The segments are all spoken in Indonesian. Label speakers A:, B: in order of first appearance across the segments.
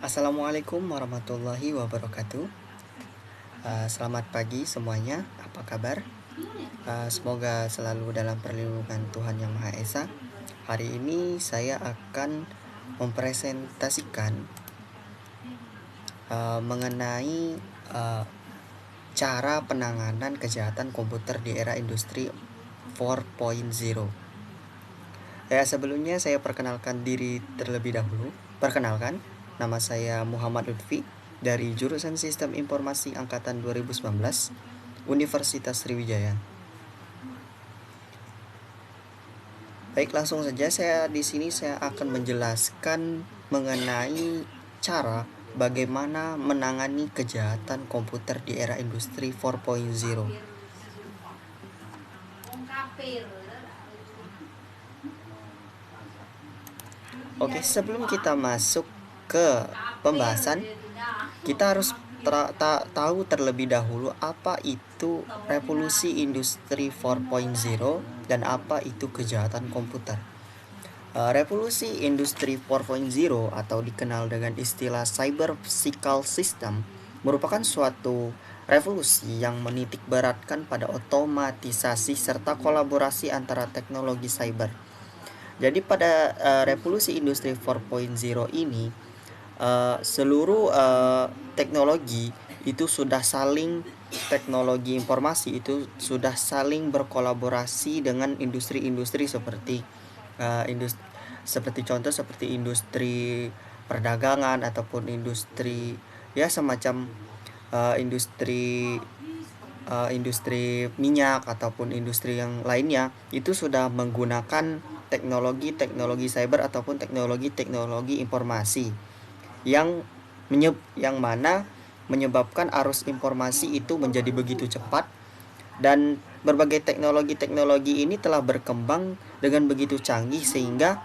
A: Assalamualaikum warahmatullahi wabarakatuh. Selamat pagi semuanya. Apa kabar? Semoga selalu dalam perlindungan Tuhan Yang Maha Esa. Hari ini saya akan mempresentasikan mengenai cara penanganan kejahatan komputer di era industri 4.0. Sebelumnya saya perkenalkan diri terlebih dahulu. Perkenalkan, nama saya Muhammad Lutfi dari jurusan Sistem Informasi Angkatan 2019 Universitas Sriwijaya. Baik, langsung saja di sini saya akan menjelaskan mengenai cara bagaimana menangani kejahatan komputer di era industri 4.0. Oke, sebelum kita masuk ke pembahasan, kita harus tahu terlebih dahulu apa itu revolusi industri 4.0 dan apa itu kejahatan komputer. Revolusi industri 4.0 atau dikenal dengan istilah cyber physical system merupakan suatu revolusi yang menitik beratkan pada otomatisasi serta kolaborasi antara teknologi cyber. Jadi pada revolusi industri 4.0 ini seluruh teknologi itu sudah saling teknologi informasi itu sudah saling berkolaborasi dengan industri-industri seperti seperti industri perdagangan ataupun industri semacam industri minyak ataupun industri yang lainnya itu sudah menggunakan teknologi cyber ataupun teknologi informasi yang mana menyebabkan arus informasi itu menjadi begitu cepat, dan berbagai teknologi ini telah berkembang dengan begitu canggih sehingga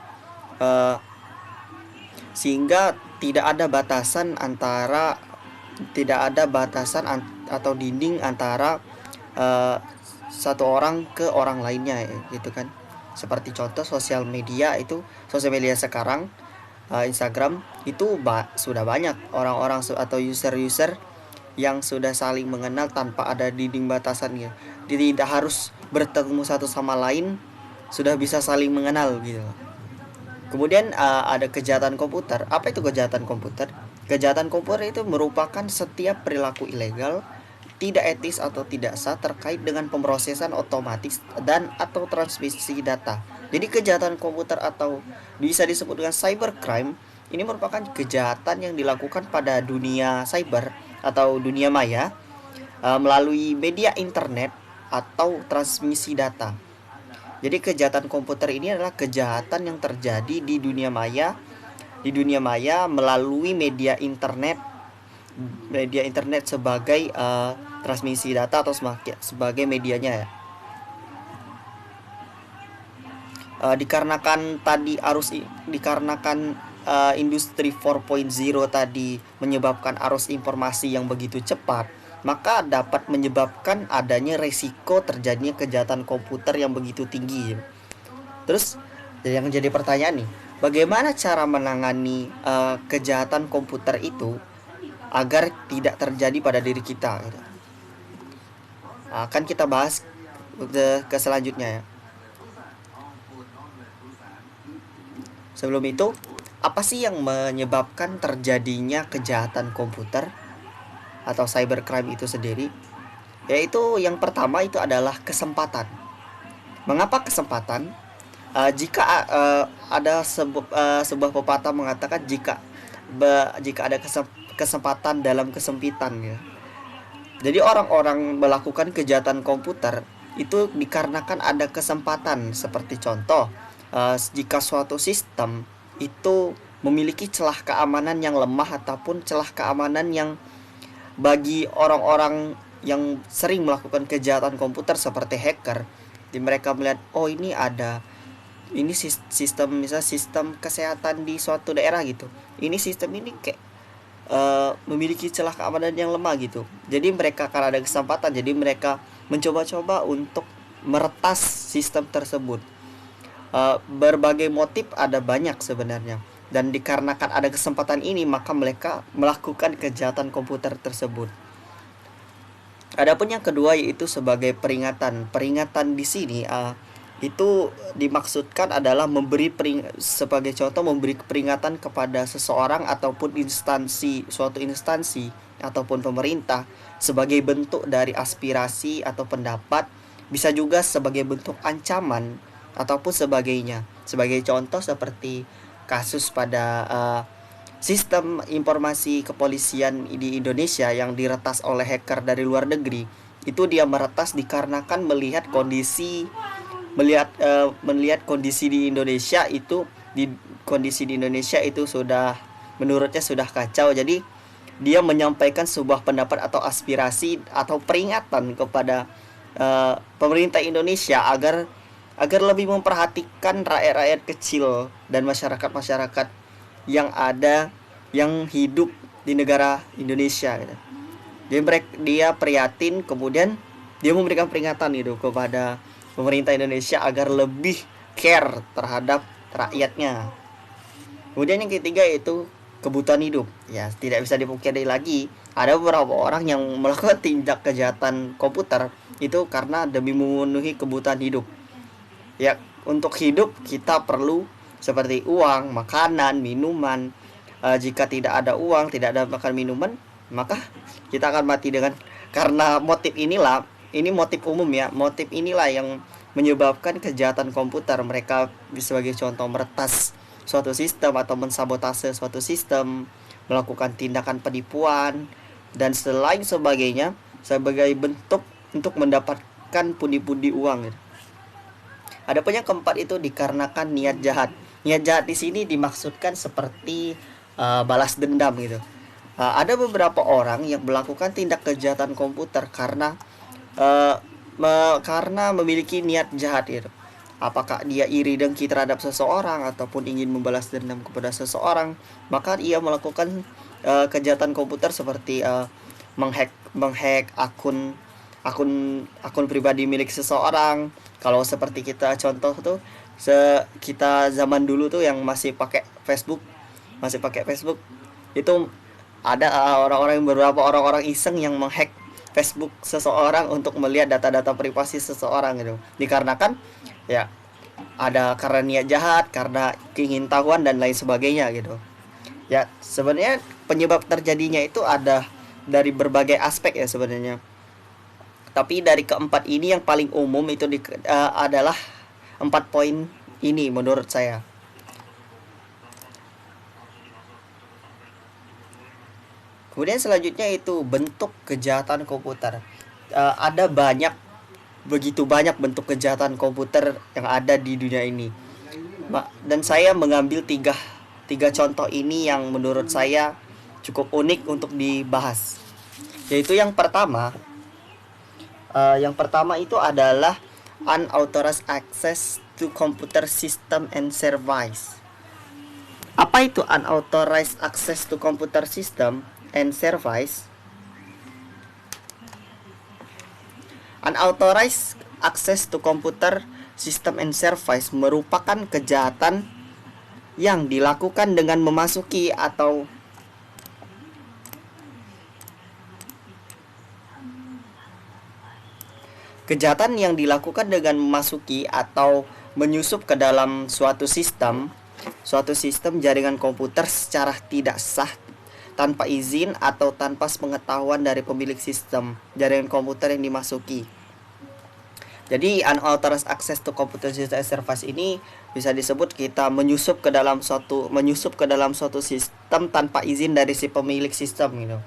A: tidak ada batasan atau dinding antara satu orang ke orang lainnya, gitu kan. Seperti contoh sosial media sekarang, Instagram itu sudah banyak orang-orang atau user yang sudah saling mengenal tanpa ada dinding batasan gitu. Tidak harus bertemu satu sama lain, sudah bisa saling mengenal gitu. Kemudian ada kejahatan komputer. Apa itu kejahatan komputer? Kejahatan komputer itu merupakan setiap perilaku ilegal, tidak etis atau tidak sah terkait dengan pemrosesan otomatis dan atau transmisi data. Jadi kejahatan komputer atau bisa disebut dengan cybercrime ini merupakan kejahatan yang dilakukan pada dunia cyber atau dunia maya melalui media internet atau transmisi data. Jadi kejahatan komputer ini adalah kejahatan yang terjadi di dunia maya melalui media internet sebagai transmisi data atau sebagai medianya ya. Dikarenakan industri 4.0 tadi menyebabkan arus informasi yang begitu cepat, maka dapat menyebabkan adanya resiko terjadinya kejahatan komputer yang begitu tinggi. Terus yang jadi pertanyaan nih, bagaimana cara menangani kejahatan komputer itu agar tidak terjadi pada diri kita gitu. Akan kita bahas ke selanjutnya ya. Sebelum itu, apa sih yang menyebabkan terjadinya kejahatan komputer atau cybercrime itu sendiri? Yaitu yang pertama itu adalah kesempatan. Mengapa kesempatan? Jika ada sebuah pepatah mengatakan jika ada kesempatan dalam kesempitan ya. Jadi orang-orang melakukan kejahatan komputer itu dikarenakan ada kesempatan. Seperti contoh, jika suatu sistem itu memiliki celah keamanan yang lemah ataupun celah keamanan yang bagi orang-orang yang sering melakukan kejahatan komputer seperti hacker, mereka melihat ini sistem kesehatan di suatu daerah gitu. Ini sistem ini kayak memiliki celah keamanan yang lemah gitu. Jadi mereka karena ada kesempatan, jadi mereka mencoba-coba untuk meretas sistem tersebut. Berbagai motif ada banyak sebenarnya. dan dikarenakan ada kesempatan ini maka mereka melakukan kejahatan komputer tersebut. Adapun yang kedua yaitu sebagai peringatan. Peringatan di sini itu dimaksudkan adalah sebagai contoh memberi peringatan kepada seseorang ataupun suatu instansi ataupun pemerintah sebagai bentuk dari aspirasi atau pendapat, bisa juga sebagai bentuk ancaman ataupun sebagainya. Sebagai contoh seperti kasus pada sistem informasi kepolisian di Indonesia yang diretas oleh hacker dari luar negeri. Itu dia meretas dikarenakan melihat kondisi di Indonesia itu sudah, menurutnya sudah kacau. Jadi dia menyampaikan sebuah pendapat atau aspirasi atau peringatan kepada pemerintah Indonesia agar lebih memperhatikan rakyat-rakyat kecil dan masyarakat-masyarakat yang hidup di negara Indonesia gitu. Dia prihatin, kemudian dia memberikan peringatan itu kepada pemerintah Indonesia agar lebih care terhadap rakyatnya. Kemudian yang ketiga itu kebutuhan hidup. Ya, tidak bisa dipungkiri lagi ada beberapa orang yang melakukan tindak kejahatan komputer itu karena demi memenuhi kebutuhan hidup. Ya, untuk hidup kita perlu seperti uang, makanan, minuman. Jika tidak ada uang, tidak ada makan minuman, maka kita akan mati karena motif inilah, ini motif umum ya, motif inilah yang menyebabkan kejahatan komputer. Mereka sebagai contoh meretas suatu sistem atau mensabotase suatu sistem, melakukan tindakan penipuan dan selain sebagainya sebagai bentuk untuk mendapatkan pundi-pundi uang gitu. Adapun yang keempat itu dikarenakan niat jahat. Niat jahat di sini dimaksudkan seperti balas dendam gitu. Ada beberapa orang yang melakukan tindak kejahatan komputer karena memiliki niat jahat gitu. Apakah dia iri dengki terhadap seseorang ataupun ingin membalas dendam kepada seseorang, maka ia melakukan kejahatan komputer seperti menghack akun pribadi milik seseorang. Kalau seperti kita contoh tuh kita zaman dulu tuh yang masih pakai Facebook itu ada beberapa orang-orang iseng yang menghack Facebook seseorang untuk melihat data-data privasi seseorang gitu. Dikarenakan ya karena niat jahat, karena keingintahuan dan lain sebagainya gitu. Ya, sebenarnya penyebab terjadinya itu ada dari berbagai aspek ya sebenarnya. Tapi dari keempat ini yang paling umum itu adalah 4 poin ini menurut saya. Kemudian selanjutnya itu bentuk kejahatan komputer. Ada begitu banyak bentuk kejahatan komputer yang ada di dunia ini. Dan saya mengambil tiga contoh ini yang menurut saya cukup unik untuk dibahas. Yaitu yang pertama itu adalah unauthorized access to computer system and service. Apa itu unauthorized access to computer system and service? Unauthorized access to computer system and service merupakan kejahatan yang dilakukan dengan memasuki atau menyusup ke dalam suatu sistem jaringan komputer secara tidak sah, tanpa izin atau tanpa sepengetahuan dari pemilik sistem jaringan komputer yang dimasuki. Jadi unauthorized access to computer system service ini bisa disebut kita menyusup ke dalam suatu sistem tanpa izin dari si pemilik sistem gitu.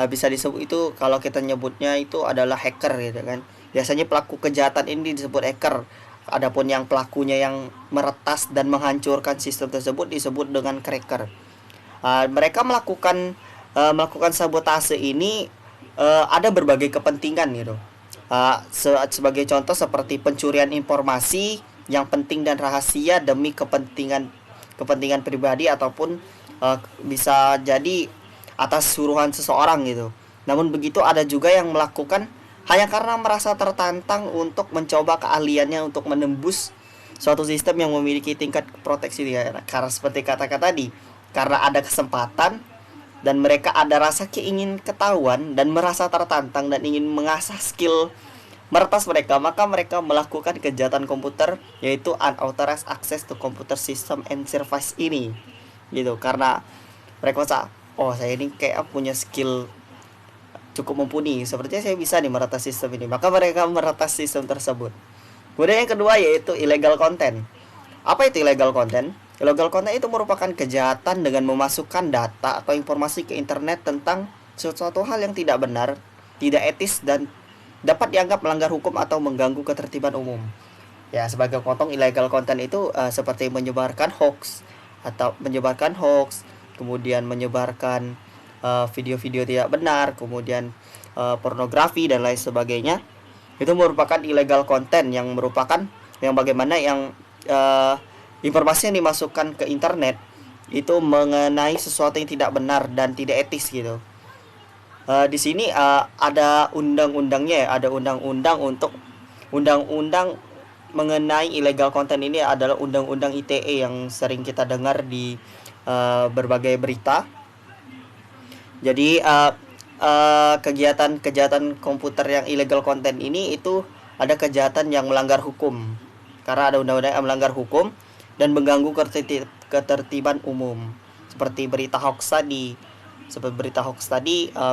A: Bisa disebut itu, kalau kita nyebutnya itu adalah hacker gitu kan. Biasanya pelaku kejahatan ini disebut hacker. Adapun yang pelakunya yang meretas dan menghancurkan sistem tersebut disebut dengan cracker. Mereka melakukan sabotase ini ada berbagai kepentingan gitu. Sebagai contoh seperti pencurian informasi yang penting dan rahasia demi kepentingan pribadi ataupun bisa jadi atas suruhan seseorang gitu. Namun begitu ada juga yang melakukan hanya karena merasa tertantang untuk mencoba keahliannya untuk menembus suatu sistem yang memiliki tingkat proteksi ya. Karena seperti kata-kata tadi, karena ada kesempatan dan mereka ada rasa keingin ketahuan dan merasa tertantang dan ingin mengasah skill meretas mereka, maka mereka melakukan kejahatan komputer, yaitu unauthorized access to computer system and service ini gitu. Karena mereka merasa, oh saya ini kayak punya skill cukup mumpuni, sepertinya saya bisa nih meretas sistem ini, maka mereka meretas sistem tersebut. Kemudian yang kedua yaitu illegal content. Apa itu illegal content? Illegal content itu merupakan kejahatan dengan memasukkan data atau informasi ke internet tentang sesuatu hal yang tidak benar, tidak etis, dan dapat dianggap melanggar hukum atau mengganggu ketertiban umum. Ya, sebagai contoh illegal content itu seperti menyebarkan hoax, kemudian menyebarkan video-video tidak benar, kemudian pornografi dan lain sebagainya. Itu merupakan illegal content yang merupakan yang bagaimana yang informasi yang dimasukkan ke internet itu mengenai sesuatu yang tidak benar dan tidak etis gitu. Di sini ada undang-undangnya ya, ada undang-undang untuk undang-undang mengenai illegal content ini adalah undang-undang ITE yang sering kita dengar di berbagai berita. Jadi kegiatan komputer yang illegal content ini itu ada kejahatan yang melanggar hukum, karena ada undang-undang yang melanggar hukum dan mengganggu ketertiban umum, seperti berita hoax tadi.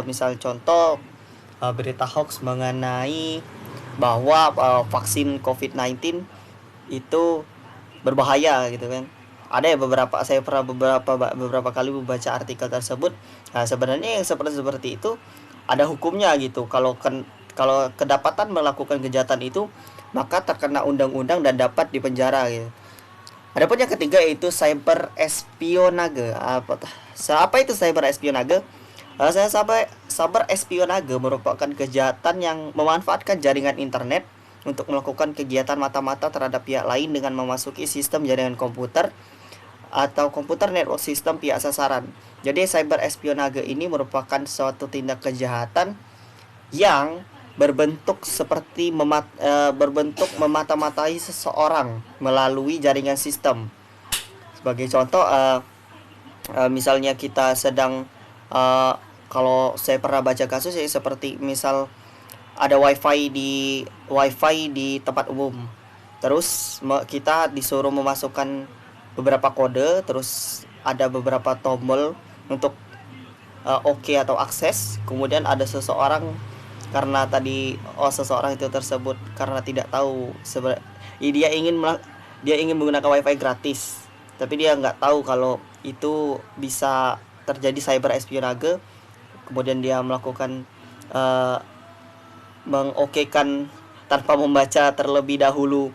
A: Misal contoh berita hoax mengenai bahwa vaksin COVID-19 itu berbahaya gitu kan. Ada ya saya pernah beberapa kali membaca artikel tersebut. Nah, sebenarnya yang seperti itu ada hukumnya gitu. Kalau kedapatan melakukan kejahatan itu, maka terkena undang-undang dan dapat dipenjara gitu. Adapun yang ketiga yaitu cyber espionage. Apa itu cyber espionage? Cyber espionage merupakan kejahatan yang memanfaatkan jaringan internet untuk melakukan kegiatan mata-mata terhadap pihak lain dengan memasuki sistem jaringan komputer atau komputer network system pihak sasaran. Jadi cyber espionage ini merupakan suatu tindak kejahatan yang berbentuk memata-matai seseorang melalui jaringan sistem. Sebagai contoh, misalnya kita sedang kalau saya pernah baca kasus ya, seperti misal ada wifi di tempat umum, terus kita disuruh memasukkan beberapa kode, terus ada beberapa tombol untuk OK atau akses. Kemudian ada seseorang seseorang itu tersebut karena tidak tahu dia ingin menggunakan wifi gratis, tapi dia nggak tahu kalau itu bisa terjadi cyber espionage. Kemudian dia melakukan mengokekan tanpa membaca terlebih dahulu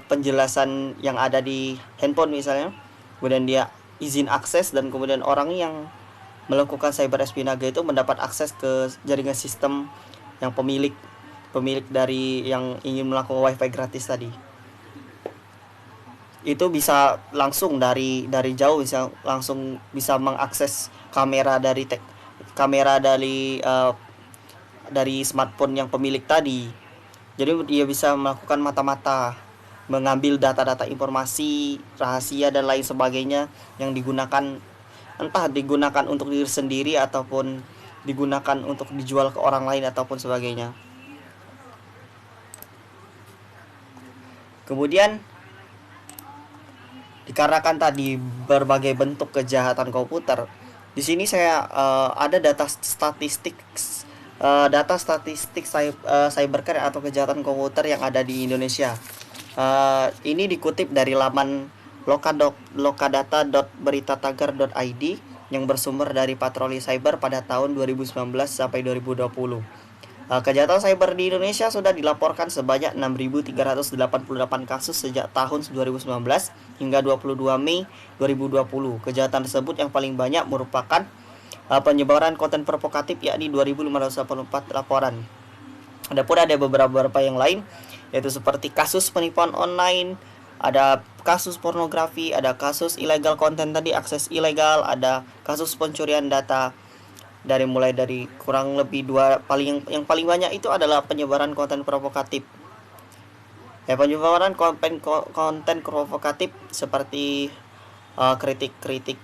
A: penjelasan yang ada di handphone misalnya. Kemudian dia izin akses, dan kemudian orang yang melakukan cyber espionage itu mendapat akses ke jaringan sistem yang pemilik dari yang ingin melakukan wifi gratis tadi. Itu bisa langsung dari jauh, langsung bisa mengakses kamera dari smartphone yang pemilik tadi. Jadi dia bisa melakukan mata-mata, mengambil data-data informasi rahasia dan lain sebagainya yang digunakan untuk diri sendiri ataupun digunakan untuk dijual ke orang lain ataupun sebagainya. Kemudian dikarenakan tadi berbagai bentuk kejahatan komputer, di sini saya ada data statistik cybercrime atau kejahatan komputer yang ada di Indonesia. Ini dikutip dari laman lokadata.beritatagar.id yang bersumber dari patroli cyber pada tahun 2019 sampai 2020. Kejahatan cyber di Indonesia sudah dilaporkan sebanyak 6.388 kasus sejak tahun 2019 hingga 22 Mei 2020. Kejahatan tersebut yang paling banyak merupakan penyebaran konten provokatif, yakni 2.584 laporan. Adapun ada beberapa yang lain, yaitu seperti kasus penipuan online, ada kasus pornografi, ada kasus illegal content tadi, akses ilegal, ada kasus pencurian data. Mulai dari kurang lebih yang paling banyak itu adalah penyebaran konten provokatif. Ya, penyebaran konten provokatif seperti kritik-kritik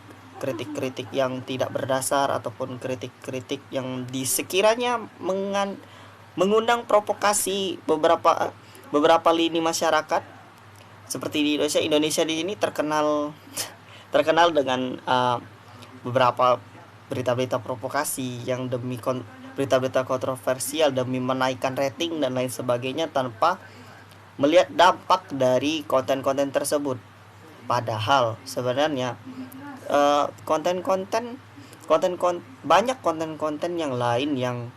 A: yang tidak berdasar ataupun kritik-kritik yang disekiranya mengundang provokasi beberapa lini masyarakat seperti di Indonesia di sini terkenal terkenal dengan beberapa berita-berita provokasi yang berita-berita kontroversial demi menaikkan rating dan lain sebagainya tanpa melihat dampak dari konten-konten tersebut. Padahal sebenarnya banyak konten-konten yang lain yang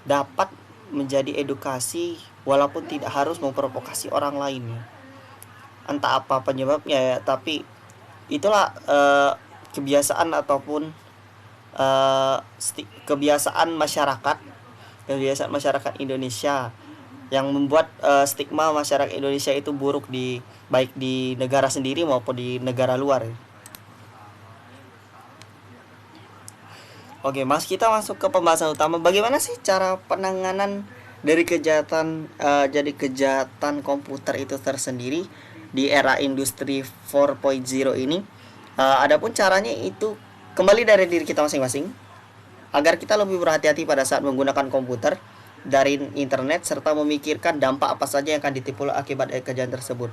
A: dapat menjadi edukasi walaupun tidak harus memprovokasi orang lain. Entah apa penyebabnya ya, tapi itulah kebiasaan ataupun kebiasaan masyarakat Indonesia yang membuat stigma masyarakat Indonesia itu buruk baik di negara sendiri maupun di negara luar. Oke, Mas, kita masuk ke pembahasan utama. Bagaimana sih cara penanganan dari kejahatan komputer itu tersendiri di era industri 4.0 ini? Adapun caranya itu kembali dari diri kita masing-masing agar kita lebih berhati-hati pada saat menggunakan komputer dari internet serta memikirkan dampak apa saja yang akan ditimbul akibat kejahatan tersebut.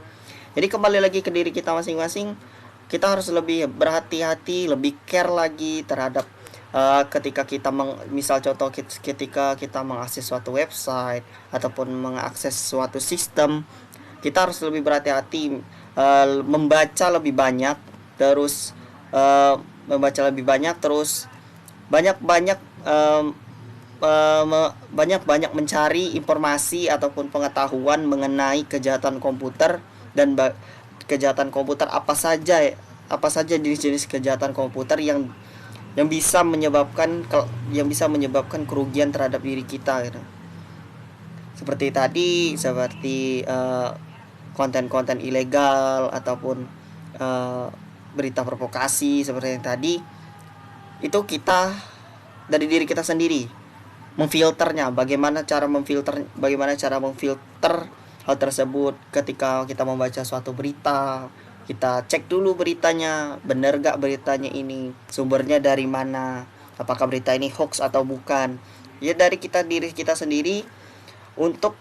A: Jadi kembali lagi ke diri kita masing-masing, kita harus lebih berhati-hati, lebih care lagi terhadap ketika kita ketika kita mengakses suatu website ataupun mengakses suatu sistem, kita harus lebih berhati-hati, membaca lebih banyak, terus banyak-banyak mencari informasi ataupun pengetahuan mengenai kejahatan komputer dan kejahatan komputer apa saja jenis-jenis kejahatan komputer yang bisa menyebabkan kerugian terhadap diri kita gitu. Seperti konten-konten ilegal ataupun berita provokasi seperti yang tadi, itu kita dari diri kita sendiri memfilternya. Bagaimana cara memfilter hal tersebut. Ketika kita membaca suatu berita, kita cek dulu beritanya, benar gak beritanya ini, sumbernya dari mana, apakah berita ini hoax atau bukan. Ya, dari diri kita sendiri untuk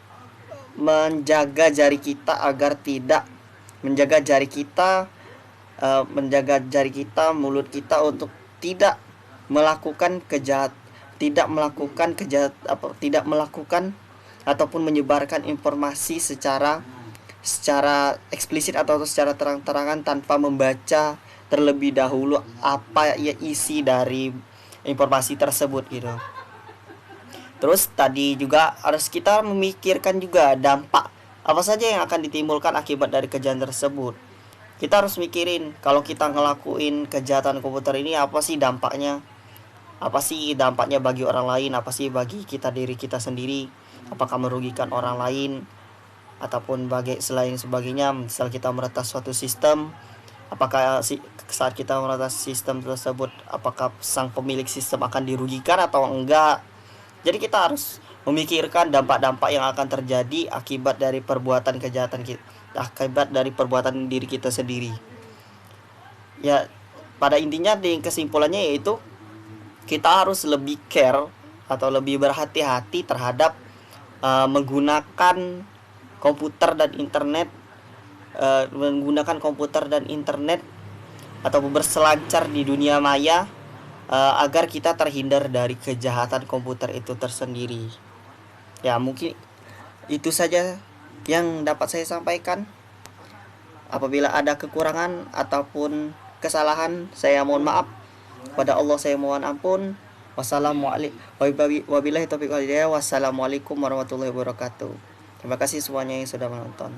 A: menjaga jari kita agar tidak menjaga jari kita mulut kita untuk tidak melakukan ataupun menyebarkan informasi secara eksplisit atau secara terang-terangan tanpa membaca terlebih dahulu apa ya isi dari informasi tersebut gitu. Terus tadi juga harus kita memikirkan juga dampak apa saja yang akan ditimbulkan akibat dari kejahatan tersebut. Kita harus mikirin kalau kita ngelakuin kejahatan komputer ini, apa sih dampaknya bagi orang lain, apa sih bagi diri kita sendiri, apakah merugikan orang lain ataupun selain sebagainya. Misal kita meretas suatu sistem, apakah saat kita meretas sistem tersebut, apakah sang pemilik sistem akan dirugikan atau enggak. Jadi kita harus memikirkan dampak-dampak yang akan terjadi akibat dari perbuatan kejahatan kita, akibat dari perbuatan diri kita sendiri. Ya, pada intinya di kesimpulannya yaitu kita harus lebih care atau lebih berhati-hati terhadap menggunakan komputer dan internet atau berselancar di dunia maya agar kita terhindar dari kejahatan komputer itu tersendiri. Ya, mungkin itu saja yang dapat saya sampaikan. Apabila ada kekurangan ataupun kesalahan, saya mohon maaf. Pada Allah saya mohon ampun. Wassalamualaikum warahmatullahi wabarakatuh. Terima kasih semuanya yang sudah menonton.